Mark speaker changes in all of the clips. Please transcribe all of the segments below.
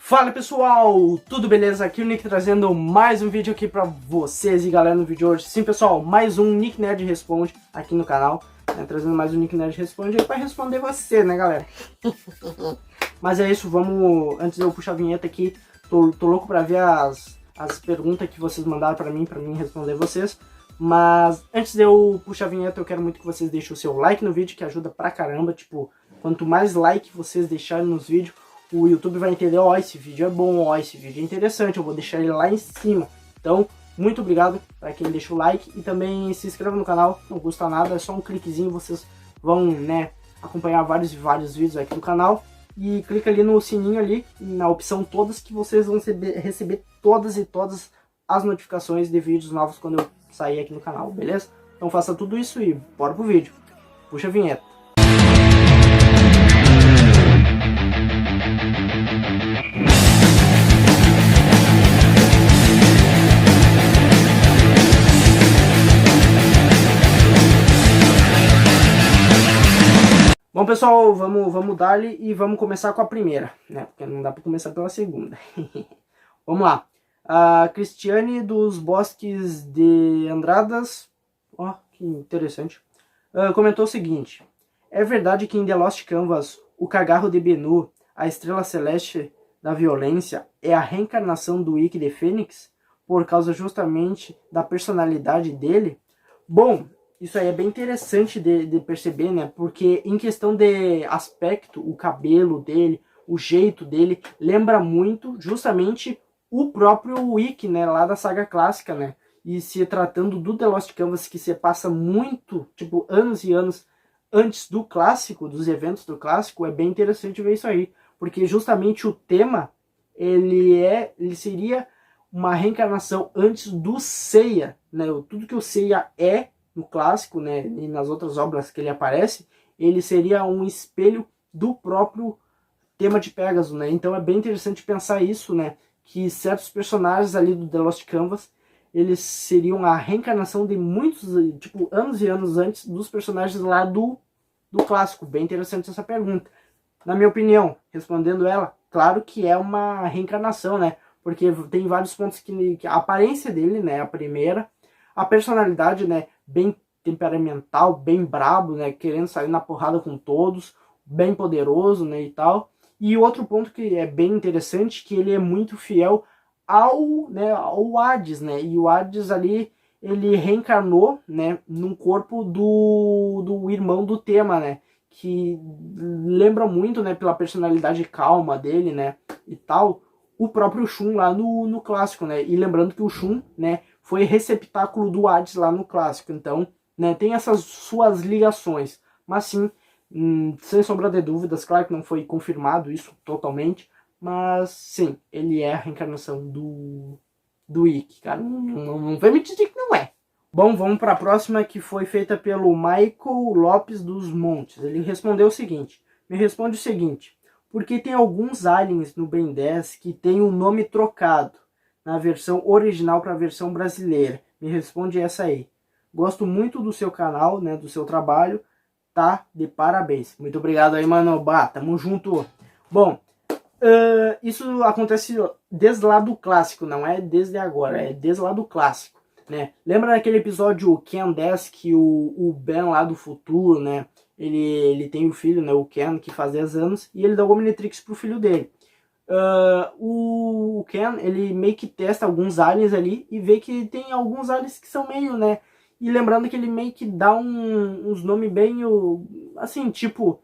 Speaker 1: Fala pessoal, tudo beleza? Aqui o Nick trazendo mais um vídeo aqui pra vocês. E galera, no vídeo de hoje, sim pessoal, mais um Nick Nerd Responde aqui no canal, né? Trazendo mais um Nick Nerd Responde aí pra responder você, né galera? Mas é isso, vamos, antes de eu puxar a vinheta aqui, tô louco pra ver as perguntas que vocês mandaram pra mim responder vocês. Mas antes de eu puxar a vinheta, eu quero muito que vocês deixem o seu like no vídeo, que ajuda pra caramba. Tipo, quanto mais like vocês deixarem nos vídeos, o YouTube vai entender, ó, esse vídeo é bom, ó, esse vídeo é interessante, eu vou deixar ele lá em cima. Então, muito obrigado para quem deixa o like e também se inscreva no canal, não custa nada, é só um cliquezinho, vocês vão, né, acompanhar vários vídeos aqui do canal. E clica ali no sininho ali, na opção todas, que vocês vão receber todas as notificações de vídeos novos quando eu sair aqui no canal, beleza? Então faça tudo isso e bora pro vídeo. Puxa a vinheta. Bom pessoal, vamos dar-lhe e vamos começar com a primeira, né? Porque não dá para começar pela segunda. Vamos lá. A Cristiane dos Bosques de Andradas, ó, que interessante, comentou o seguinte: é verdade que em The Lost Canvas, o cagarro de Bennu, a estrela celeste da violência, é a reencarnação do Ikki de Fênix, por causa justamente da personalidade dele? Bom, isso aí é bem interessante de perceber, né? Porque em questão de aspecto, o cabelo dele, o jeito dele, lembra muito justamente o próprio Ikki, né? Lá da saga clássica, né? E se tratando do The Lost Canvas, que se passa muito, tipo, anos e anos antes do clássico, dos eventos do clássico, é bem interessante ver isso aí. Porque justamente o tema, ele seria uma reencarnação antes do Seiya, né? Tudo que o Seiya é no clássico, né, e nas outras obras que ele aparece, ele seria um espelho do próprio tema de Pégaso, né? Então é bem interessante pensar isso, né, que certos personagens ali do The Lost Canvas, eles seriam a reencarnação de muitos, tipo, anos e anos antes dos personagens lá do clássico. Bem interessante essa pergunta. Na minha opinião, respondendo ela, claro que é uma reencarnação, né? Porque tem vários pontos que a aparência dele, né, a primeira, a personalidade, né, bem temperamental, bem brabo, né, querendo sair na porrada com todos, bem poderoso, né, e tal. E outro ponto que é bem interessante, que ele é muito fiel ao Hades, né, e o Hades ali, ele reencarnou, né, num corpo do irmão do Tema, né, que lembra muito, né, pela personalidade calma dele, né, e tal, o próprio Shun lá no clássico, né, e lembrando que o Shun, né, foi receptáculo do Hades lá no clássico. Então, né, tem essas suas ligações. Mas sim, sem sombra de dúvidas, claro que não foi confirmado isso totalmente, mas sim, ele é a reencarnação do Ikki, cara. Não vai me dizer que não é. Bom, vamos para a próxima, que foi feita pelo Michael Lopes dos Montes. Ele respondeu o seguinte: me responde o seguinte, porque tem alguns aliens no Ben 10 que tem o nome trocado na versão original para a versão brasileira? Me responde essa aí. Gosto muito do seu canal, né, do seu trabalho, tá de parabéns. Muito obrigado aí, mano. Bah, tamo junto. Bom, isso acontece desde lá do clássico, não é desde agora, é desde lá do clássico, né? Lembra daquele episódio Ken 10 que o Ben lá do futuro, né, ele tem o filho, né, o Ken, que faz 10 anos, e ele dá o Omnitrix pro filho dele. O Ken, ele meio que testa alguns aliens ali e vê que tem alguns aliens que são meio, né? E lembrando que ele meio que dá uns nomes bem, assim, tipo,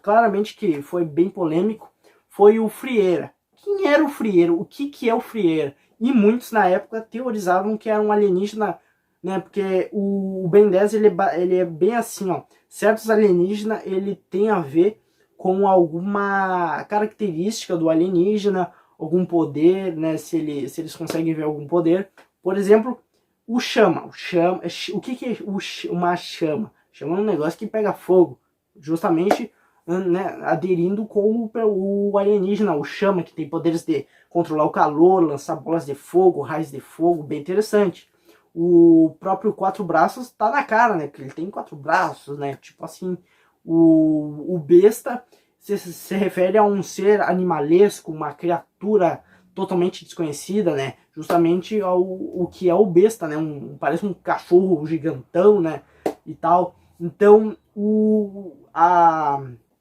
Speaker 1: claramente que foi bem polêmico, foi o Frieira. Quem era o Frieira? O que é o Frieira? E muitos na época teorizavam que era um alienígena, né? Porque o Ben 10, ele é bem assim, ó. Certos alienígenas, ele tem a ver com alguma característica do alienígena, algum poder, né, se eles conseguem ver algum poder. Por exemplo, o chama. O que é uma chama? Chama é um negócio que pega fogo, justamente, né, aderindo com o alienígena, o chama, que tem poderes de controlar o calor, lançar bolas de fogo, raios de fogo, bem interessante. O próprio quatro braços tá na cara, né, que ele tem quatro braços, né, tipo assim. O besta se refere a um ser animalesco, uma criatura totalmente desconhecida, né? Justamente o que é o besta, né? Parece um cachorro gigantão, né? E tal. Então,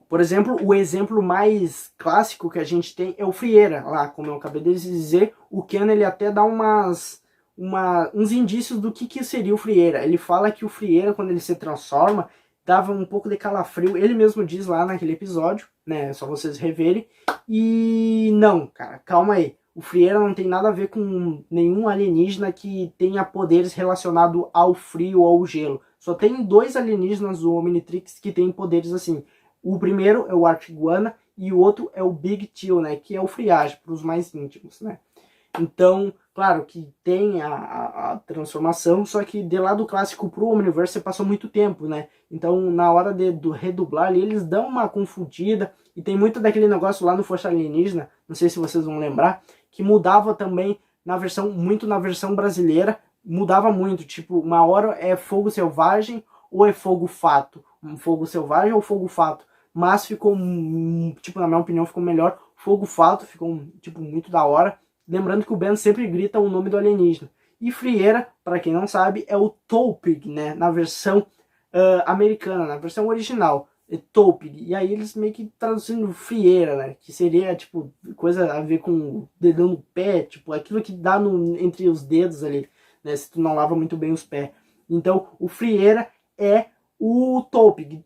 Speaker 1: por exemplo, o exemplo mais clássico que a gente tem é o Frieira, lá, como eu acabei de dizer. O Ken, ele até dá uns indícios do que seria o Frieira. Ele fala que o Frieira, quando ele se transforma, dava um pouco de calafrio. Ele mesmo diz lá naquele episódio, né? É só vocês reverem. E não, cara, calma aí. O Frieira não tem nada a ver com nenhum alienígena que tenha poderes relacionados ao frio ou ao gelo. Só tem 2 alienígenas do Omnitrix que tem poderes assim. O primeiro é o Artiguana e o outro é o Big Chill, né? Que é o friagem, para os mais íntimos, né? Então, claro que tem a transformação, só que de lá do clássico pro Omniverse passou muito tempo, né? Então, na hora de redublar ali, eles dão uma confundida. E tem muito daquele negócio lá no Força Alienígena, não sei se vocês vão lembrar, que mudava também muito na versão brasileira, mudava muito, tipo, uma hora é fogo selvagem ou é fogo fato, um fogo selvagem ou fogo fato, mas ficou, tipo, na minha opinião, ficou melhor fogo fato, ficou, tipo, muito da hora, lembrando que o Ben sempre grita o nome do alienígena. E Frieira, para quem não sabe, é o Topig, né, na versão americana, na versão original. Topig, e aí eles meio que traduzindo frieira, né, que seria tipo coisa a ver com o dedão no pé, tipo aquilo que dá entre os dedos ali, né, se tu não lava muito bem os pés. Então o frieira é o Topig,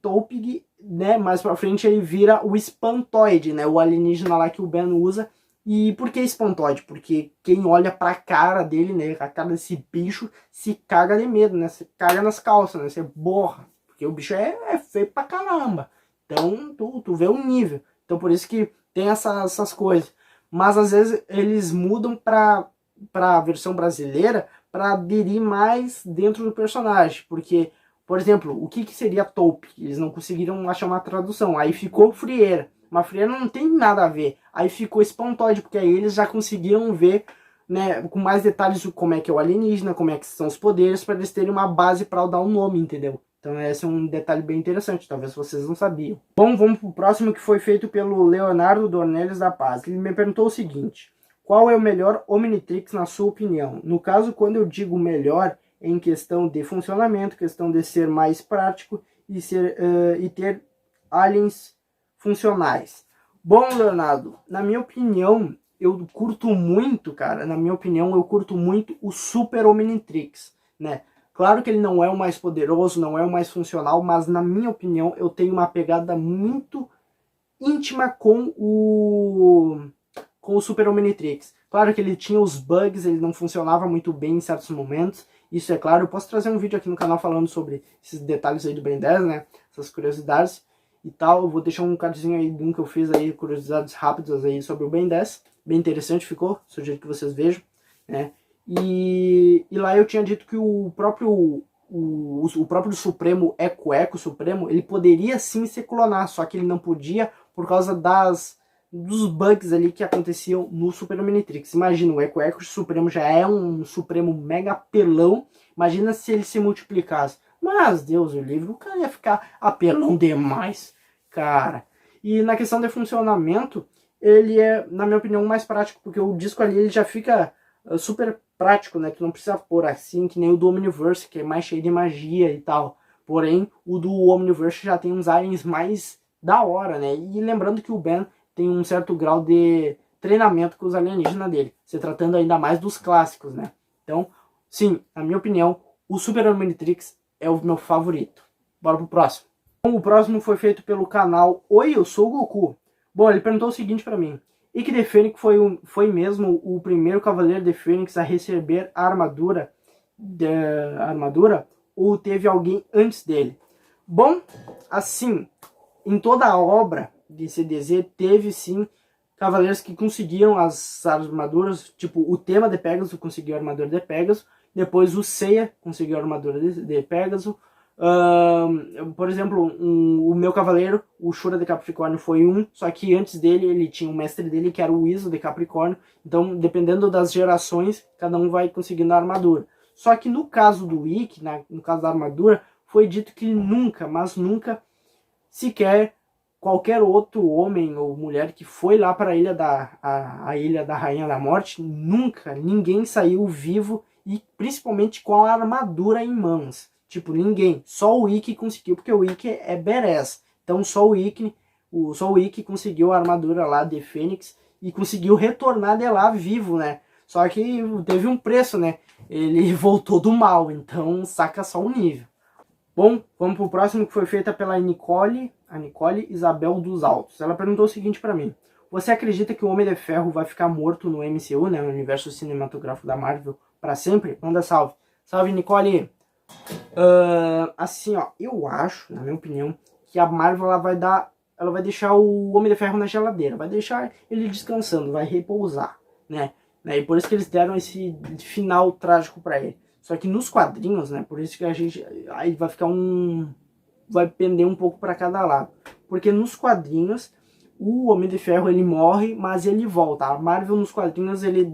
Speaker 1: né, mais pra frente ele vira o espantoide, né, o alienígena lá que o Ben usa. E por que espantoide? Porque quem olha pra cara dele, né, a cara desse bicho, se caga de medo, né, se caga nas calças, né, você borra. Porque o bicho é feio pra caramba. Então, tu vê o nível. Então, por isso que tem essas coisas. Mas, às vezes, eles mudam pra versão brasileira pra aderir mais dentro do personagem. Porque, por exemplo, o que seria Taupe? Eles não conseguiram achar uma tradução. Aí ficou Frieira. Mas Frieira não tem nada a ver. Aí ficou Espantoide, porque aí eles já conseguiram ver, né, com mais detalhes como é que é o alienígena, como é que são os poderes, para eles terem uma base para dar um nome, entendeu? Então esse é um detalhe bem interessante, talvez vocês não sabiam. Bom, vamos pro próximo, que foi feito pelo Leonardo Dornelles da Paz. Ele me perguntou o seguinte: qual é o melhor Omnitrix na sua opinião? No caso, quando eu digo melhor, é em questão de funcionamento, questão de ser mais prático e ter aliens funcionais. Bom, Leonardo, na minha opinião, eu curto muito, cara, eu curto muito o Super Omnitrix, né? Claro que ele não é o mais poderoso, não é o mais funcional, mas na minha opinião eu tenho uma pegada muito íntima com o Super Omnitrix. Claro que ele tinha os bugs, ele não funcionava muito bem em certos momentos, isso é claro. Eu posso trazer um vídeo aqui no canal falando sobre esses detalhes aí do Ben 10, né? Essas curiosidades e tal. Eu vou deixar um cardzinho aí de um que eu fiz aí, curiosidades rápidas aí sobre o Ben 10. Bem interessante ficou, sugiro que vocês vejam, né? E lá eu tinha dito que o próprio Supremo Eco Supremo, ele poderia sim se clonar, só que ele não podia por causa dos bugs ali que aconteciam no Super Omnitrix. Imagina, o Eco Supremo já é um Supremo mega apelão, imagina se ele se multiplicasse. Mas, Deus o livre, o cara ia ficar apelão demais, cara. E na questão de funcionamento, ele é, na minha opinião, mais prático, porque o disco ali ele já fica super prático, né? Que não precisa pôr assim, que nem o do Omniverse, que é mais cheio de magia e tal. Porém, o do Omniverse já tem uns aliens mais da hora, né? E lembrando que o Ben tem um certo grau de treinamento com os alienígenas dele, se tratando ainda mais dos clássicos, né? Então, sim, na minha opinião, o Super Omnitrix é o meu favorito. Bora pro próximo. Bom, o próximo foi feito pelo canal Oi, eu sou o Goku. Bom, ele perguntou o seguinte pra mim: Ikki de Fênix foi mesmo o primeiro Cavaleiro de Fênix a receber a armadura, ou teve alguém antes dele? Bom, assim, em toda a obra de CDZ teve sim cavaleiros que conseguiram as armaduras, tipo o Tema de Pégaso conseguiu a armadura de Pégaso, depois o Seiya conseguiu a armadura de Pégaso. Por exemplo, o meu cavaleiro, o Shura de Capricórnio, foi só que antes dele ele tinha um mestre dele que era o Iso de Capricórnio. Então, dependendo das gerações, cada um vai conseguindo a armadura. Só que no caso do Ikki, no caso da armadura, foi dito que nunca, mas nunca sequer qualquer outro homem ou mulher que foi lá para a ilha da Rainha da Morte, nunca ninguém saiu vivo e principalmente com a armadura em mãos. Tipo, ninguém. Só o Ikki conseguiu, porque o Ikki é badass. Então só o Ikki conseguiu a armadura lá de Fênix e conseguiu retornar de lá vivo, né? Só que teve um preço, né? Ele voltou do mal, então saca só o nível. Bom, vamos pro próximo, que foi feita pela Nicole Isabel dos Altos. Ela perguntou o seguinte pra mim: você acredita que o Homem de Ferro vai ficar morto no MCU, né, no universo cinematográfico da Marvel, pra sempre? Manda salve. Salve, Nicole! Assim, ó, eu acho, na minha opinião, que a Marvel ela vai deixar o Homem de Ferro na geladeira, vai deixar ele descansando, vai repousar, né? E por isso que eles deram esse final trágico pra ele. Só que nos quadrinhos, né, por isso que a gente aí vai ficar vai pender um pouco para cada lado. Porque nos quadrinhos o Homem de Ferro ele morre, mas ele volta. A Marvel nos quadrinhos eles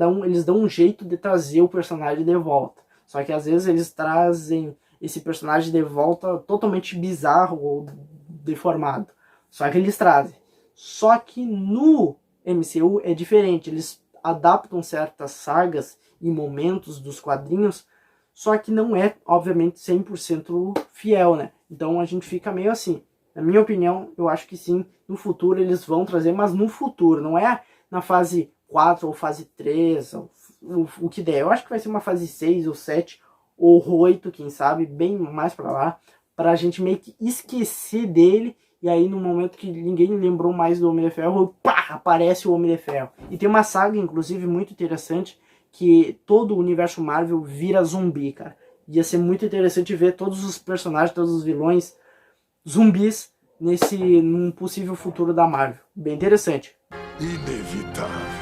Speaker 1: dão um jeito de trazer o personagem de volta. Só que às vezes eles trazem esse personagem de volta totalmente bizarro ou deformado. Só que eles trazem. Só que no MCU é diferente. Eles adaptam certas sagas e momentos dos quadrinhos, só que não é, obviamente, 100% fiel, né? Então a gente fica meio assim. Na minha opinião, eu acho que sim, no futuro eles vão trazer, mas no futuro, não é na fase 4 ou fase 3, ou o que der. Eu acho que vai ser uma fase 6 ou 7 ou 8, quem sabe, bem mais pra lá, pra gente meio que esquecer dele, e aí no momento que ninguém lembrou mais do Homem de Ferro, pá, aparece o Homem de Ferro. E tem uma saga, inclusive, muito interessante, que todo o universo Marvel vira zumbi, cara. Ia ser muito interessante ver todos os personagens, todos os vilões zumbis num possível futuro da Marvel. Bem interessante.
Speaker 2: Inevitável.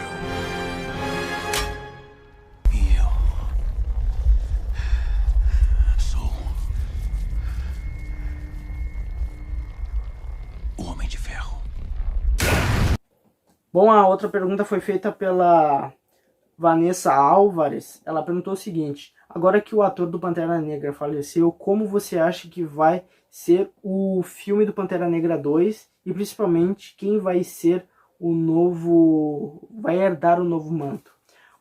Speaker 2: Eu sou o Homem de Ferro.
Speaker 1: Bom, a outra pergunta foi feita pela Vanessa Álvares. Ela perguntou o seguinte: agora que o ator do Pantera Negra faleceu, como você acha que vai ser o filme do Pantera Negra 2? E principalmente, quem vai ser vai herdar o novo manto?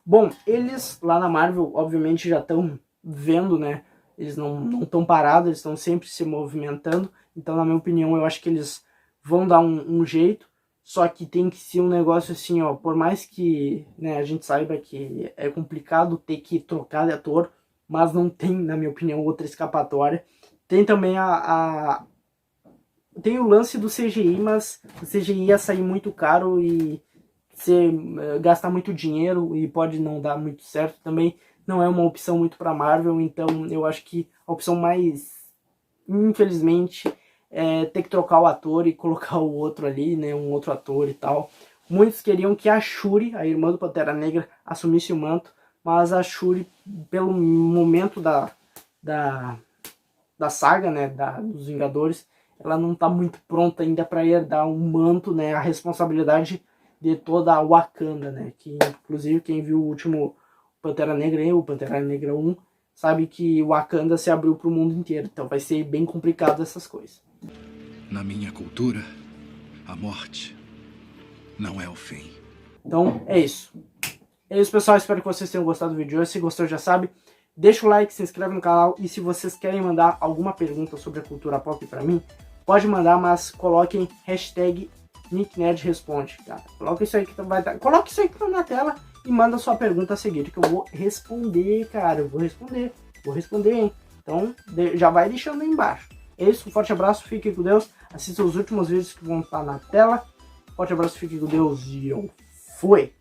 Speaker 1: Bom, eles lá na Marvel, obviamente, já estão vendo, né? Eles não estão parados, eles estão sempre se movimentando. Então, na minha opinião, eu acho que eles vão dar um jeito. Só que tem que ser um negócio assim, ó, por mais que, né, a gente saiba que é complicado ter que trocar de ator, mas não tem, na minha opinião, outra escapatória. Tem também tem o lance do CGI, mas o CGI ia sair muito caro e gastar muito dinheiro e pode não dar muito certo. Também não é uma opção muito para Marvel, então eu acho que a opção mais, infelizmente, ter que trocar o ator e colocar o outro ali, né, um outro ator e tal. Muitos queriam que a Shuri, a irmã do Pantera Negra, assumisse o manto, mas a Shuri, pelo momento da saga, né, dos Vingadores, ela não tá muito pronta ainda para herdar um manto, né, a responsabilidade de toda a Wakanda, né, que inclusive quem viu o último Pantera Negra, o Pantera Negra 1, sabe que o Wakanda se abriu para o mundo inteiro, então vai ser bem complicado essas coisas.
Speaker 2: Na minha cultura, a morte não é o fim.
Speaker 1: Então é isso. É isso, pessoal. Espero que vocês tenham gostado do vídeo de hoje. Se gostou, já sabe, deixa o like, se inscreve no canal. E se vocês querem mandar alguma pergunta sobre a cultura pop pra mim, pode mandar, mas coloquem hashtag NickNerdResponde, cara. Coloque isso aí que vai dar. Coloque isso aí que tá na tela e manda sua pergunta a seguir, que eu vou responder, cara. Eu vou responder, hein? Então já vai deixando aí embaixo. É isso, um forte abraço, fique com Deus. Assista os últimos vídeos que vão estar na tela. Forte abraço, fique com Deus e eu fui!